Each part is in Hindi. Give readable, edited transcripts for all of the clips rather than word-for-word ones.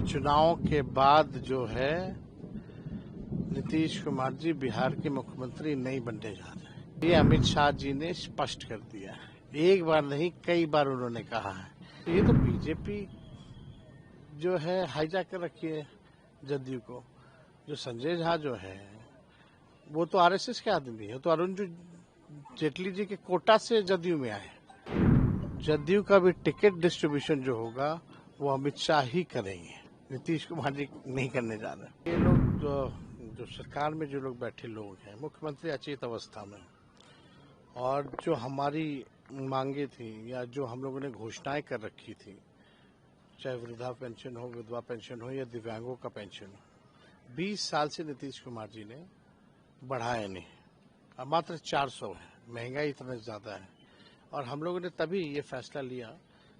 चुनाव के बाद जो है नीतीश कुमार जी बिहार के मुख्यमंत्री नहीं बनने जा रहे। ये अमित शाह जी ने स्पष्ट कर दिया है, एक बार नहीं कई बार उन्होंने कहा है। तो ये तो बीजेपी जो है हाईजैक कर रखी है जदयू को। जो संजय झा जो है वो तो आरएसएस के आदमी है, तो अरुण जेटली जी के कोटा से जदयू में आए। जदयू का भी टिकट डिस्ट्रीब्यूशन जो होगा वो अमित शाह ही करेंगे, नीतीश कुमार जी नहीं करने जा रहे। ये लोग जो सरकार में जो लोग बैठे लोग हैं, मुख्यमंत्री अचेत अवस्था में, और जो हमारी मांगे थी या जो हम लोगों ने घोषणाएं कर रखी थी, चाहे वृद्धा पेंशन हो, विधवा पेंशन हो या दिव्यांगों का पेंशन हो, 20 साल से नीतीश कुमार जी ने बढ़ाया नहीं। अब मात्र 400 है, महंगाई इतना ज्यादा है, और हम लोगों ने तभी ये फैसला लिया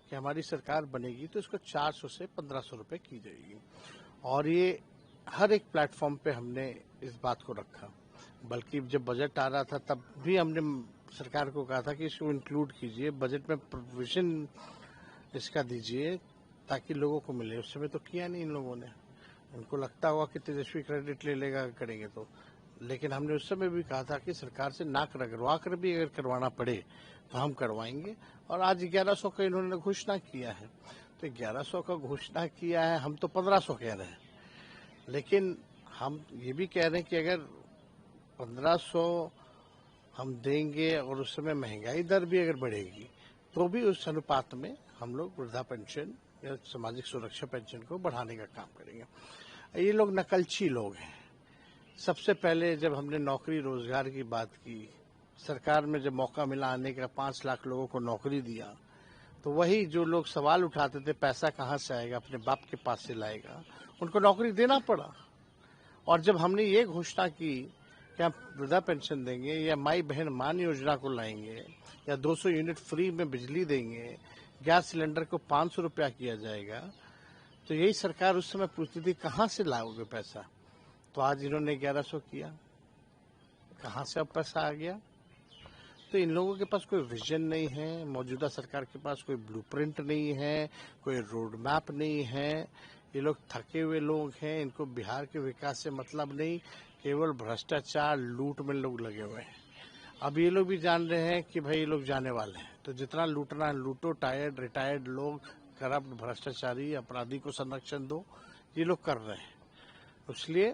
कि हमारी सरकार बनेगी तो इसको 400 से 1500 रुपए की जाएगी। और ये हर एक प्लेटफॉर्म पे हमने इस बात को रखा। बल्कि जब बजट आ रहा था तब भी हमने सरकार को कहा था कि इसको इंक्लूड कीजिए, बजट में प्रोविजन इसका दीजिए ताकि लोगों को मिले। उस समय तो किया नहीं इन लोगों ने, उनको लगता होगा कि तेजस्वी क्रेडिट ले लेगा करेंगे तो। लेकिन हमने उस समय भी कहा था कि सरकार से नाक रगड़वा कर भी अगर करवाना पड़े तो हम करवाएंगे। और आज 1100 का इन्होंने घोषणा किया है, तो 1100 का घोषणा किया है, हम तो 1500 कह रहे हैं। लेकिन हम ये भी कह रहे हैं कि अगर 1500 हम देंगे और उस समय महंगाई दर भी अगर बढ़ेगी तो भी उस अनुपात में हम लोग वृद्धा पेंशन या सामाजिक सुरक्षा पेंशन को बढ़ाने का काम करेंगे। ये लोग नकलची लोग हैं। सबसे पहले जब हमने नौकरी रोजगार की बात की, सरकार में जब मौका मिला आने का, 5 लाख लोगों को नौकरी दिया, तो वही जो लोग सवाल उठाते थे पैसा कहाँ से आएगा, अपने बाप के पास से लाएगा, उनको नौकरी देना पड़ा। और जब हमने ये घोषणा की कि हम वृद्धा पेंशन देंगे या माई बहन मान योजना को लाएंगे या 200 यूनिट फ्री में बिजली देंगे, गैस सिलेंडर को 500 रुपया किया जाएगा, तो यही सरकार उस समय पूछती थी कहाँ से लाओगे पैसा। तो आज इन्होंने 1100 किया, कहाँ से अब पैसा आ गया। तो इन लोगों के पास कोई विजन नहीं है, मौजूदा सरकार के पास कोई ब्लूप्रिंट नहीं है, कोई रोड मैप नहीं है। ये लोग थके हुए लोग हैं, इनको बिहार के विकास से मतलब नहीं, केवल भ्रष्टाचार लूट में लोग लगे हुए हैं। अब ये लोग भी जान रहे हैं कि भाई ये लोग जाने वाले हैं, तो जितना लूटना है लूटो। टायर्ड रिटायर्ड लोग, करप्ट भ्रष्टाचारी अपराधी को संरक्षण दो, ये लोग कर रहे हैं। इसलिए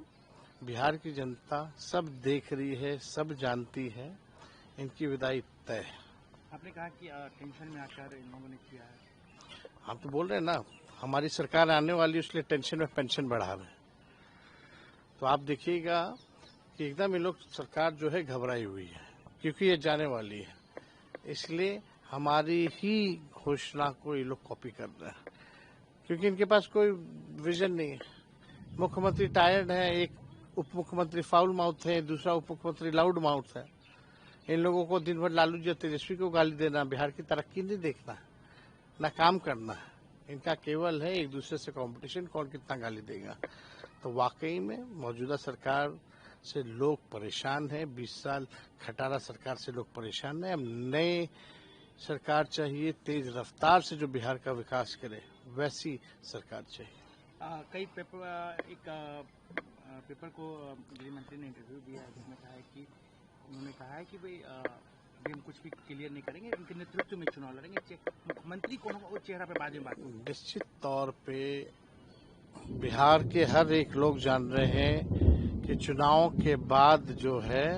बिहार की जनता सब देख रही है, सब जानती है, इनकी विदाई तय है। आपने कहा कि टेंशन में आकर इन लोगों ने किया है। हम तो बोल रहे हैं ना, हमारी सरकार आने वाली, इसलिए टेंशन में पेंशन बढ़ा रहे हैं। तो आप देखिएगा कि एकदम ये लोग सरकार जो है घबराई हुई है, क्योंकि ये जाने वाली है। इसलिए हमारी ही घोषणा को ये लोग कॉपी कर रहे हैं, क्योंकि इनके पास कोई विजन नहीं है। मुख्यमंत्री टायर्ड है, एक उप मुख्यमंत्री फाउल माउथ है, दूसरा उप मुख्यमंत्री लाउड माउथ है। इन लोगों को दिन भर लालू जी तेजस्वी को गाली देना, बिहार की तरक्की नहीं देखना, ना काम करना है। इनका केवल है एक दूसरे से कंपटीशन, कौन कितना गाली देगा। तो वाकई में मौजूदा सरकार से लोग परेशान हैं। 20 साल खटारा सरकार से लोग परेशान हैं। अब नए सरकार चाहिए, तेज रफ्तार से जो बिहार का विकास करे, वैसी सरकार चाहिए। कई पेपर को गृह मंत्री ने इंटरव्यू दिया है, जिसमें कहा है कि उन्होंने कहा है कि भाई अभी हम कुछ भी क्लियर नहीं करेंगे, उनके नेतृत्व में चुनाव लड़ेंगे। मुख्यमंत्री कौन होगा वो चेहरा पे बाद में बात होगी। निश्चित तौर पे बिहार के हर एक लोग जान रहे हैं कि चुनाव के बाद जो है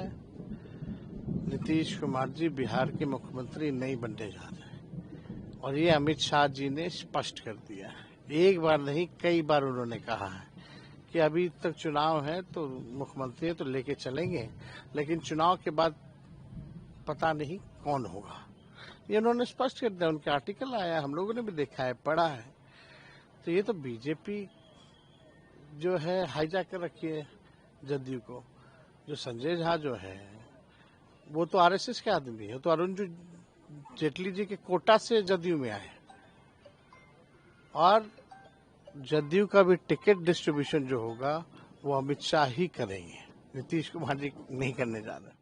नीतीश कुमार जी बिहार के मुख्यमंत्री नहीं बनने जा रहे। और ये अमित शाह जी ने स्पष्ट कर दिया है, एक बार नहीं कई बार उन्होंने कहा है कि अभी तक चुनाव है तो मुख्यमंत्री है तो लेके चलेंगे, लेकिन चुनाव के बाद पता नहीं कौन होगा। ये उन्होंने स्पष्ट कर दिया, उनके आर्टिकल आया, हम लोगों ने भी देखा है, पढ़ा है। तो ये तो बीजेपी जो है हाईजैक कर रखी है जदयू को। जो संजय झा जो है वो तो आरएसएस के आदमी है, तो अरुण जेटली जी के कोटा से जदयू में आए। और जदयू का भी टिकट डिस्ट्रीब्यूशन जो होगा वो अमित शाह ही करेंगे, नीतीश कुमार जी नहीं करने जा रहे।